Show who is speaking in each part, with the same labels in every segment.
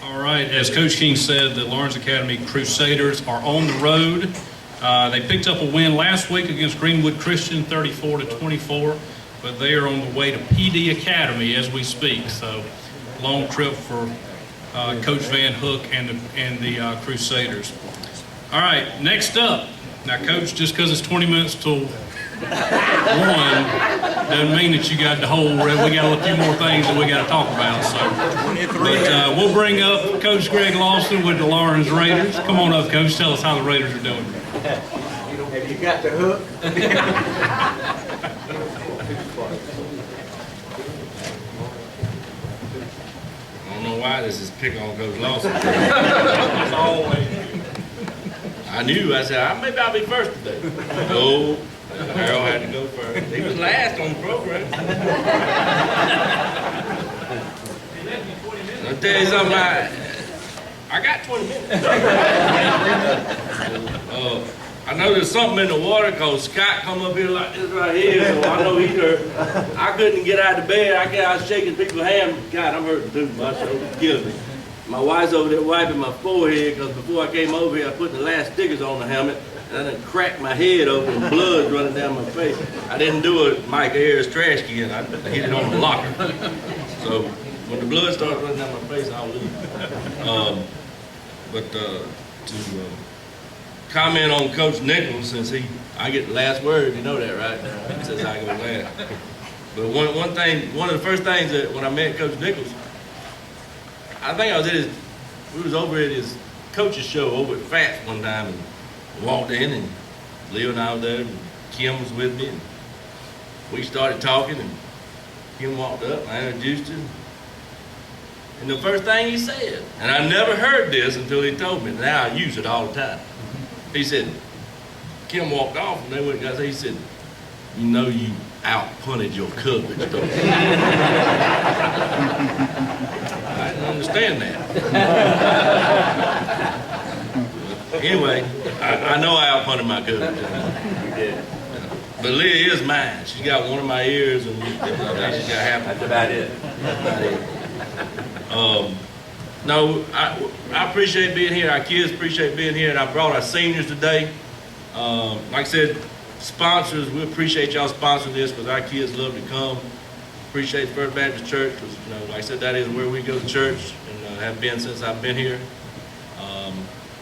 Speaker 1: All right, as Coach King said, the Lawrence Academy Crusaders are on the road. They picked up a win last week against Greenwood Christian, 34-24, but they are on the way to PD Academy as we speak. So, long trip for Coach Van Hook and the Crusaders. All right, next up. Now, Coach, just because it's 20 minutes till 1 doesn't mean that you got the whole. We got a few more things that we got to talk about. So, but we'll bring up Coach Greg Lawson with the Lawrence Raiders. Come on up, Coach. Tell us how the Raiders are doing.
Speaker 2: Have you got the hook?
Speaker 3: I don't know why this is pick on Coach Lawson. I knew. I said, maybe I'll be first today. No, Harold had to go first. He was last on the program. I'll tell you something. I got 20 minutes. I know there's something in the water because Scott come up here like this right here, so I know he's hurt. I couldn't get out of bed. I was shaking people's hands. God, I'm hurting too. My shoulder's killing me. My wife's over there wiping my forehead because before I came over here, I put the last stickers on the helmet and I done cracked my head open and blood's running down my face. I didn't do it Mike Ayers trash can. I hit it on the locker. So when the blood starts running down my face, I'll leave. To comment on Coach Nichols, since I get the last word, you know that, right? Since I go last. But one of the first things that when I met Coach Nichols, I think we was over at his coach's show over at Fats one time and walked in and Leo and I were there and Kim was with me and we started talking and Kim walked up and I introduced him. And the first thing he said, and I never heard this until he told me, now I use it all the time. He said, Kim walked off and they went and got, he said, you know you out-punted your coverage, don't you? I didn't understand that. Anyway, I know I out-punted my coverage. But Leah is mine. She's got one of my ears and she's got half.
Speaker 2: That's about it.
Speaker 3: No, I appreciate being here. Our kids appreciate being here, and I brought our seniors today. Like I said, sponsors, we appreciate y'all sponsoring this because our kids love to come. Appreciate First Baptist Church because, like I said, that is where we go to church and have been since I've been here.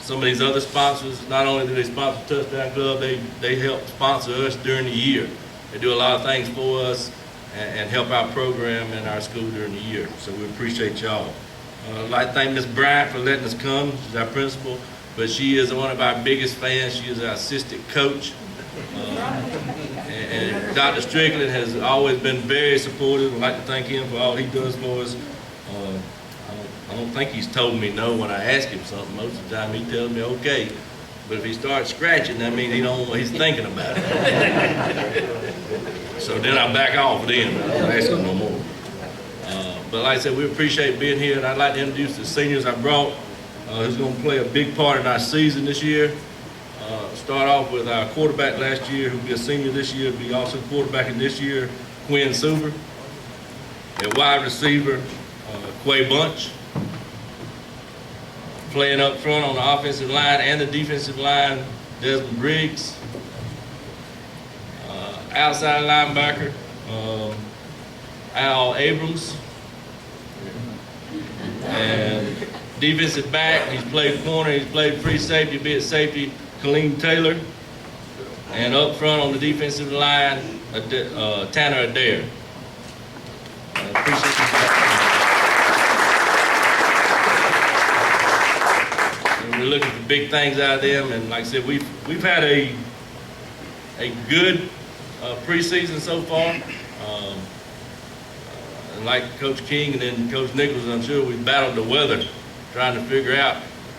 Speaker 3: Some of these other sponsors, not only do they sponsor Touchdown Club, they help sponsor us during the year. They do a lot of things for us and help our program and our school during the year. So we appreciate y'all. I'd like to thank Ms. Bryant for letting us come. She's our principal, but she is one of our biggest fans. She is our assistant coach. And Dr. Strickland has always been very supportive. I'd like to thank him for all he does for us. I don't think he's told me no when I ask him something. Most of the time he tells me okay. But if he starts scratching, that means he's thinking about it. So then I back off then. I don't ask him no more. But like I said, we appreciate being here, and I'd like to introduce the seniors I brought, who's going to play a big part in our season this year. Start off with our quarterback last year, who'll be a senior this year, be also quarterbacking this year, Quinn Suber. At wide receiver, Quay Bunch. Playing up front on the offensive line and the defensive line, Desmond Briggs. Outside linebacker, Al Abrams. And defensive back, he's played corner, he's played free safety, be it safety, Kaleem Taylor. And up front on the defensive line, Tanner Adair. Appreciate you. And we're looking for big things out of them, and like I said, we've had a good preseason so far. And like Coach King and then Coach Nichols, I'm sure we battled the weather trying to figure out.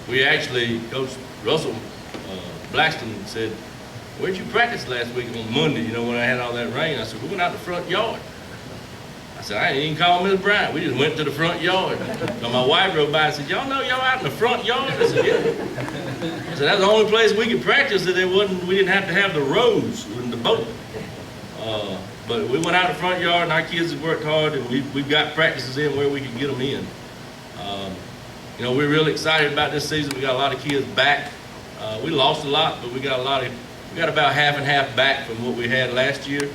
Speaker 3: We actually, Coach Russell Blackston said, where'd you practice last week on Monday, when I had all that rain? I said, we went out in the front yard. I said, I didn't even call Miss Bryant. We just went to the front yard. So my wife rode by and said, y'all know y'all out in the front yard? I said, yeah. I said, that's the only place we could practice that we didn't have to have the roads in the boat. But we went out in the front yard and our kids have worked hard and we've got practices in where we can get them in. you know, we're really excited about this season. We got a lot of kids back. We lost a lot, but we got about half and half back from what we had last year.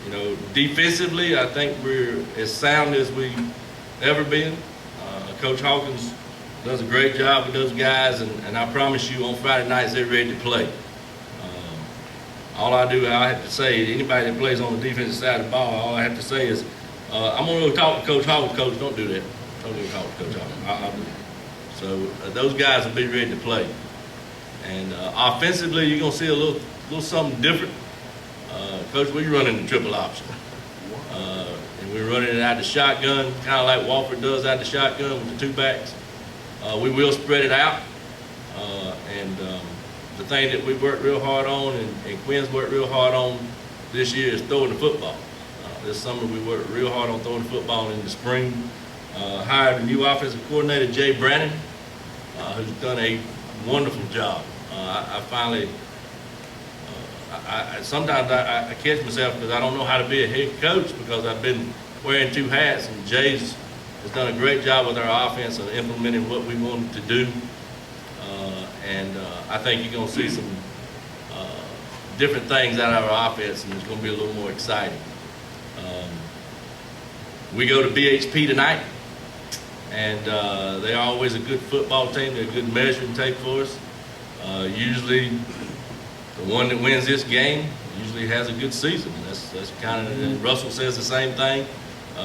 Speaker 3: You know, defensively, I think we're as sound as we've ever been. Coach Hawkins does a great job with those guys, and I promise you on Friday nights they're ready to play. All I have to say, anybody that plays on the defensive side of the ball, all I have to say is, I'm going to go talk to Coach Hawkins. Coach, don't do that. Don't go talk to Coach Hawkins. I'll do it. So those guys will be ready to play. And offensively, you're going to see a little something different. Coach, we're running the triple option. And we're running it out the shotgun, kind of like Walford does out the shotgun with the two backs. We will spread it out. The thing that we worked real hard on and Quinn's worked real hard on this year is throwing the football. This summer we worked real hard on throwing the football. In the spring, hired a new offensive coordinator, Jay Brannon, who's done a wonderful job. Sometimes I catch myself because I don't know how to be a head coach because I've been wearing two hats, and Jay's has done a great job with our offense of implementing what we wanted to do. I think you're going to see some different things out of our offense, and it's going to be a little more exciting. We go to BHP tonight, and they're always a good football team. They're a good measuring tape for us. Usually the one that wins this game usually has a good season. That's kind of, Russell says the same thing.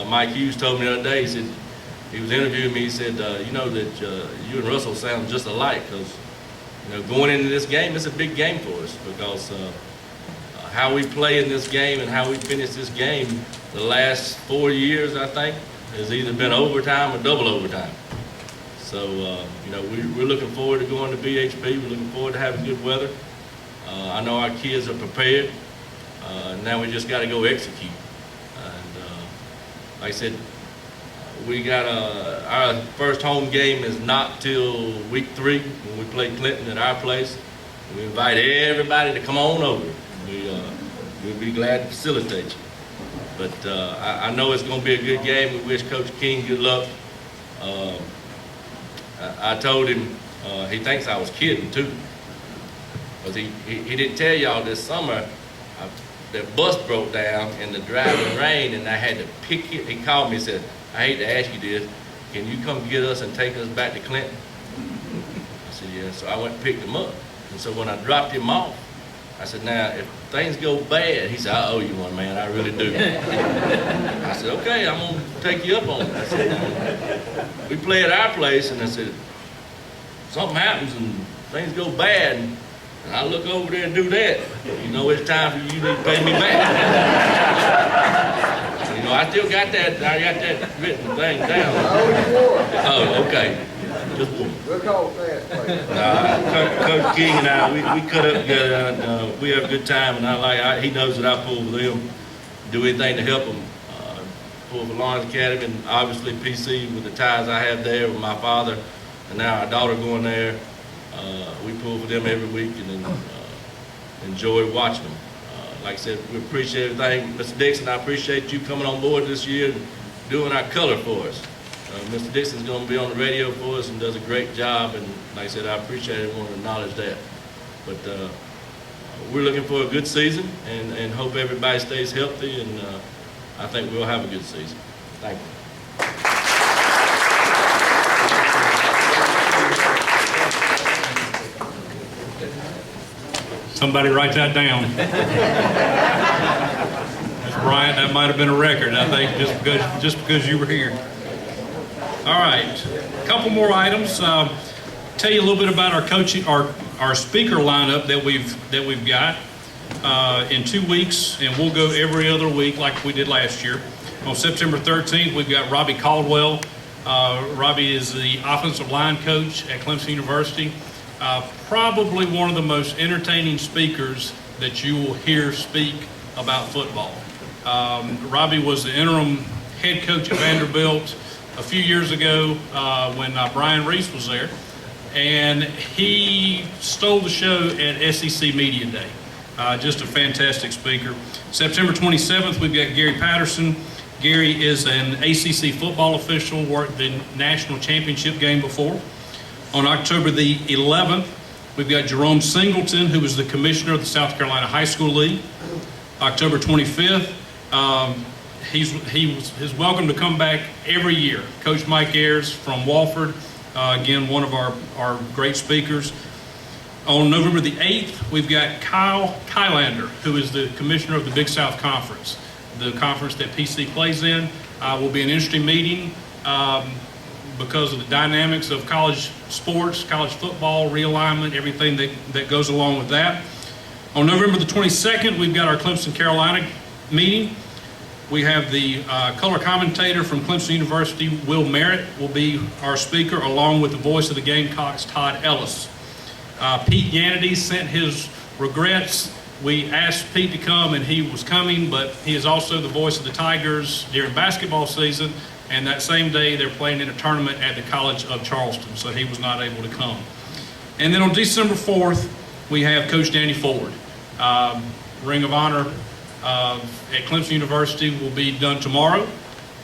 Speaker 3: Mike Hughes told me the other day, he said, he was interviewing me, he said, you know that you and Russell sound just alike because, you know, going into this game, it's a big game for us because how we play in this game and how we finish this game the last 4 years, I think, has either been overtime or double overtime. So, you know, we're looking forward to going to BHP. We're looking forward to having good weather. I know our kids are prepared. Now we just got to go execute. And like I said, we got our first home game is not till week 3 when we play Clinton at our place. We invite everybody to come on over. We'll be glad to facilitate you. But I know it's going to be a good game. We wish Coach King good luck. I told him he thinks I was kidding too, because he didn't tell y'all this summer the bus broke down in the driving rain and I had to pick it. He called me and said, I hate to ask you this, can you come get us and take us back to Clinton? I said, yeah. So I went and picked him up. And so when I dropped him off, I said, now, if things go bad, he said, I owe you one, man, I really do. I said, okay, I'm going to take you up on it. I said, we play at our place, and I said, something happens and things go bad, and I look over there and do that, you know, it's time for you to pay me back. You know, I still got that, written thing down. Oh, okay. Just one.
Speaker 2: We'll call fast, please.
Speaker 3: Coach King and I, we cut up together, and we have a good time, and he knows that I pull for them, do anything to help them. Pull for Lawrence Academy, and obviously PC with the ties I have there with my father, and now our daughter going there. We pull for them every week and then enjoy watching them. Like I said, we appreciate everything. Mr. Dixon, I appreciate you coming on board this year and doing our color for us. Mr. Dixon's going to be on the radio for us and does a great job, and like I said, I appreciate everyone to acknowledge that. But we're looking for a good season and hope everybody stays healthy, and I think we'll have a good season. Thank you.
Speaker 1: Somebody write that down. That's Bryant, that might have been a record, I think, just because you were here. All right, a couple more items. Tell you a little bit about our coaching, our speaker lineup that we've got in 2 weeks, and we'll go every other week like we did last year. On September 13th, we've got Robbie Caldwell. Robbie is the offensive line coach at Clemson University. Probably one of the most entertaining speakers that you will hear speak about football. Robbie was the interim head coach at Vanderbilt a few years ago when Brian Reese was there, and he stole the show at SEC Media Day. Just a fantastic speaker. September 27th, we've got Gary Patterson. Gary is an ACC football official, worked the national championship game before. On October the 11th, we've got Jerome Singleton, who is the commissioner of the South Carolina High School League. October 25th, he's welcome to come back every year. Coach Mike Ayers from Walford, again, one of our great speakers. On November the 8th, we've got Kyle Kylander, who is the commissioner of the Big South Conference, the conference that PC plays in. Will be an interesting meeting because of the dynamics of college sports, college football, realignment, everything that goes along with that. On November the 22nd, we've got our Clemson, Carolina meeting. We have the color commentator from Clemson University, Will Merritt, will be our speaker, along with the voice of the Gamecocks, Todd Ellis. Pete Yannity sent his regrets. We asked Pete to come, and he was coming, but he is also the voice of the Tigers during basketball season, and that same day they're playing in a tournament at the College of Charleston, so he was not able to come. And then on December 4th, we have Coach Danny Ford. Ring of Honor at Clemson University will be done tomorrow,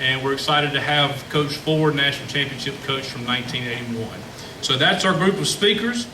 Speaker 1: and we're excited to have Coach Ford, National Championship coach from 1981. So that's our group of speakers.